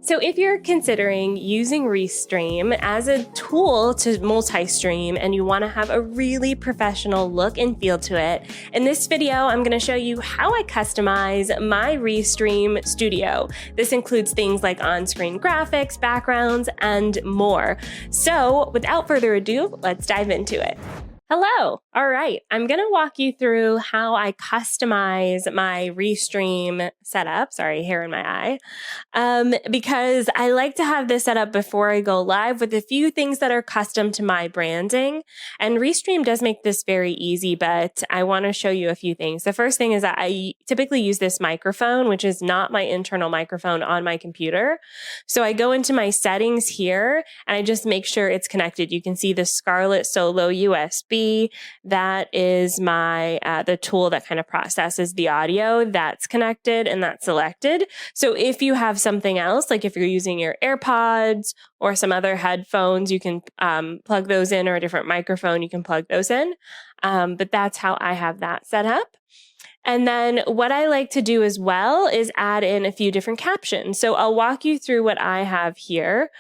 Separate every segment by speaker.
Speaker 1: So if you're considering using Restream as a tool to multi-stream and you want to have a really professional look and feel to it, in this video, I'm going to show you how I customize my Restream studio. This includes things like on-screen graphics, backgrounds, and more. So without further ado, let's dive into it. Hello. All right. I'm going to walk you through how I customize my Restream setup. Sorry, hair in my eye. Because I like to have this set up before I go live with a few things that are custom to my branding. And Restream does make this very easy, but I want to show you a few things. The first thing is that I typically use this microphone, which is not my internal microphone on my computer. So I go into my settings here and I just make sure it's connected. You can see the Scarlett Solo USB. That is my the tool that kind of processes the audio that's connected and that's selected. So if you have something else, like if you're using your AirPods or some other headphones, you can plug those in, or a different microphone, you can plug those in. But that's how I have that set up. And then what I like to do as well is add in a few different captions. So I'll walk you through what I have here.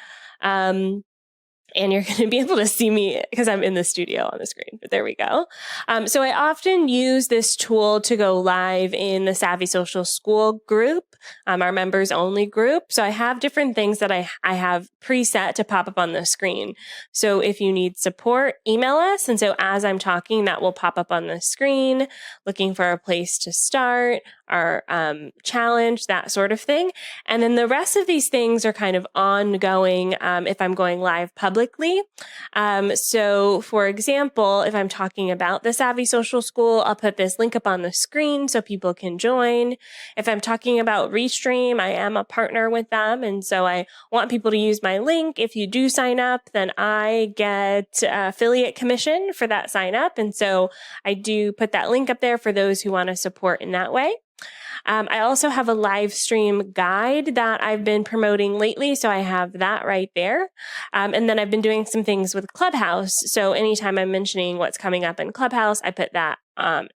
Speaker 1: And you're going to be able to see me because I'm in the studio on the screen, but there we go. So I often use this tool to go live in the Savvy Social School group, our members only group. So I have different things that I have preset to pop up on the screen. So if you need support, email us. And so as I'm talking, that will pop up on the screen, looking for a place to start, our challenge, that sort of thing. And then the rest of these things are kind of ongoing if I'm going live publicly. So for example, if I'm talking about the Savvy Social School, I'll put this link up on the screen so people can join. If I'm talking about Restream, I am a partner with them. And so I want people to use my link. If you do sign up, then I get affiliate commission for that sign up. And so I do put that link up there for those who want to support in that way. I also have a live stream guide that I've been promoting lately. So I have that right there. And then I've been doing some things with Clubhouse. So anytime I'm mentioning what's coming up in Clubhouse, I put that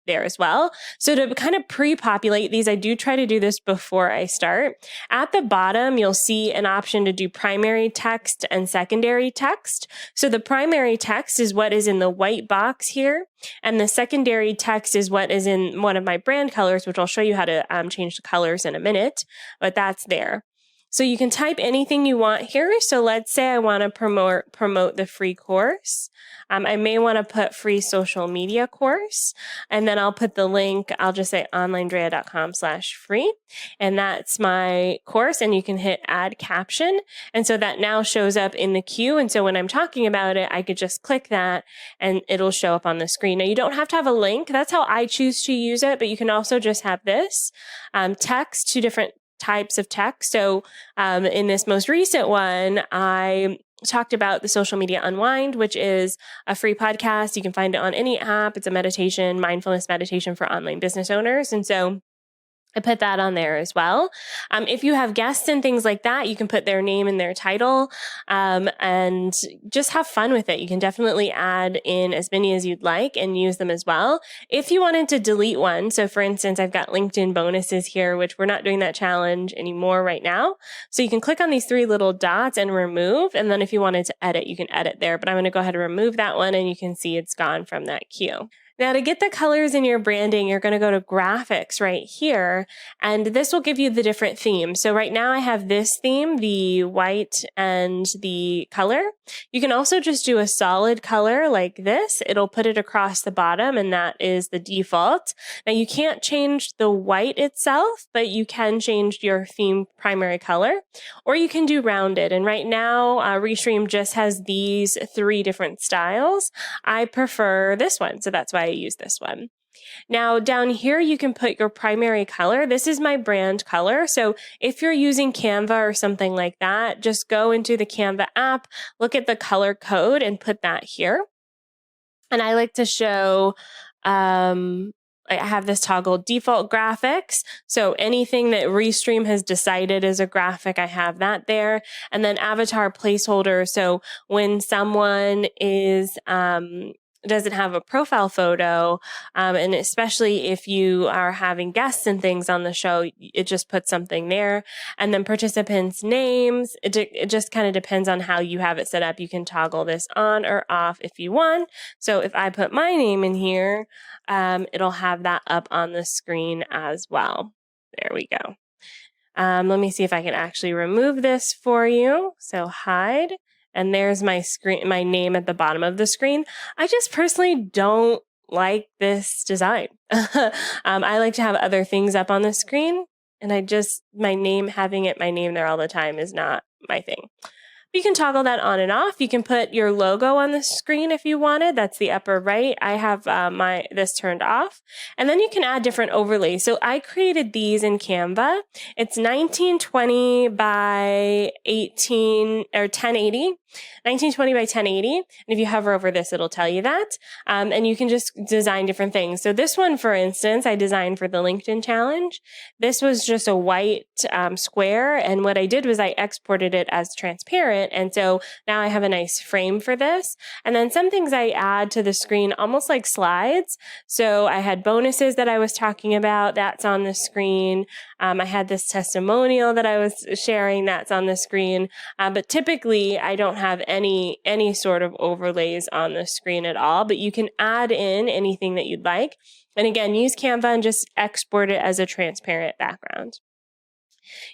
Speaker 1: there as well. So to kind of pre-populate these, I do try to do this before I start. At the bottom, you'll see an option to do primary text and secondary text. So the primary text is what is in the white box here. And the secondary text is what is in one of my brand colors, which I'll show you how to change the colors in a minute, but that's there. So you can type anything you want here. So let's say I want to promote the free course. I may want to put free social media course, and then I'll put the link. I'll just say onlinedrea.com/free. And that's my course. And you can hit add caption. And so that now shows up in the queue. And so when I'm talking about it, I could just click that and it'll show up on the screen. Now you don't have to have a link. That's how I choose to use it, but you can also just have this text, two different types of text. So in this most recent one, I talked about the Social Media Unwind, which is a free podcast. You can find it on any app. It's a meditation, mindfulness meditation for online business owners. And so I put that on there as well. If you have guests and things like that, you can put their name and their title and just have fun with it. You can definitely add in as many as you'd like and use them as well. If you wanted to delete one, so for instance, I've got LinkedIn bonuses here, which we're not doing that challenge anymore right now. So you can click on these three little dots and remove. And then if you wanted to edit, you can edit there. But I'm going to go ahead and remove that one, and you can see it's gone from that queue. Now, to get the colors in your branding, you're going to go to graphics right here, and this will give you the different themes. So right now I have this theme, the white and the color. You can also just do a solid color like this. It'll put it across the bottom, and that is the default. Now you can't change the white itself, but you can change your theme primary color, or you can do rounded. And right now, Restream just has these three different styles. I prefer this one, so that's why I use this one. Now down here, you can put your primary color. This is my brand color. So if you're using Canva or something like that, just go into the Canva app, look at the color code and put that here. And I like to show, I have this toggle default graphics. So anything that Restream has decided is a graphic, I have that there. And then avatar placeholder. So when someone is doesn't have a profile photo, and especially if you are having guests and things on the show, it just puts something there. And then participants' names, it just kind of depends on how you have it set up. You can toggle this on or off if you want. So if I put my name in here, it'll have that up on the screen as well. There we go. Let me see if I can actually remove this for you. So hide. And there's my screen, my name at the bottom of the screen. I just personally don't like this design. I like to have other things up on the screen, and my name there all the time is not my thing. You can toggle that on and off. You can put your logo on the screen if you wanted. That's the upper right. I have this turned off. And then you can add different overlays. So I created these in Canva. It's 1920 by 1080. 1920 by 1080. And if you hover over this, it'll tell you that. And you can just design different things. So this one, for instance, I designed for the LinkedIn challenge. This was just a white square. And what I did was I exported it as transparent. And so now I have a nice frame for this. And then some things I add to the screen, almost like slides. So I had bonuses that I was talking about. That's on the screen. I had this testimonial that I was sharing. That's on the screen. But typically I don't have any sort of overlays on the screen at all, but you can add in anything that you'd like. And again, use Canva and just export it as a transparent background.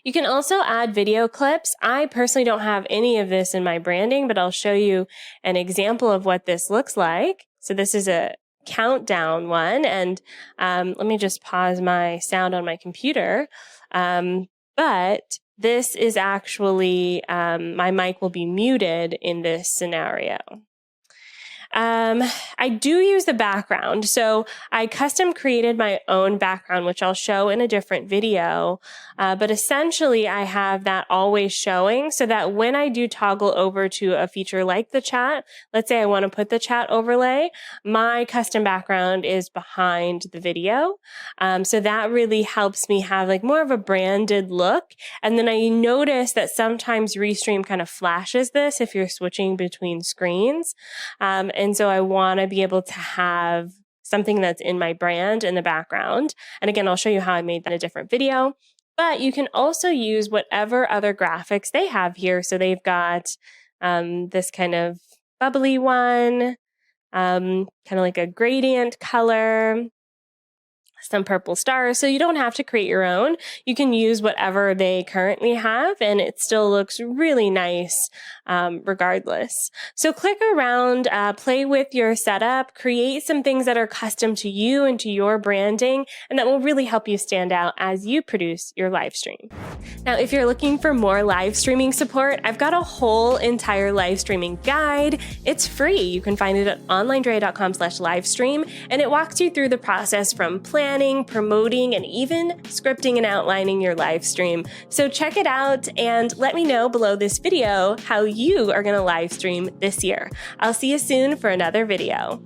Speaker 1: You can also add video clips. I personally don't have any of this in my branding, but I'll show you an example of what this looks like. So this is a countdown one, and let me just pause my sound on my computer. But this is actually, my mic will be muted in this scenario. I do use the background. So I custom created my own background, which I'll show in a different video. But essentially I have that always showing so that when I do toggle over to a feature like the chat, let's say I want to put the chat overlay, my custom background is behind the video. So that really helps me have like more of a branded look. And then I notice that sometimes Restream kind of flashes this if you're switching between screens. And so I want to be able to have something that's in my brand in the background. And again, I'll show you how I made that in a different video. But you can also use whatever other graphics they have here. So they've got this kind of bubbly one, kind of like a gradient color, some purple stars. So you don't have to create your own. You can use whatever they currently have, and it still looks really nice regardless. So click around, play with your setup, create some things that are custom to you and to your branding, and that will really help you stand out as you produce your live stream. Now, if you're looking for more live streaming support, I've got a whole entire live streaming guide. It's free. You can find it at onlinedrea.com/livestream, and it walks you through the process from planning, promoting, and even scripting and outlining your live stream. So check it out and let me know below this video how you are going to live stream this year. I'll see you soon for another video.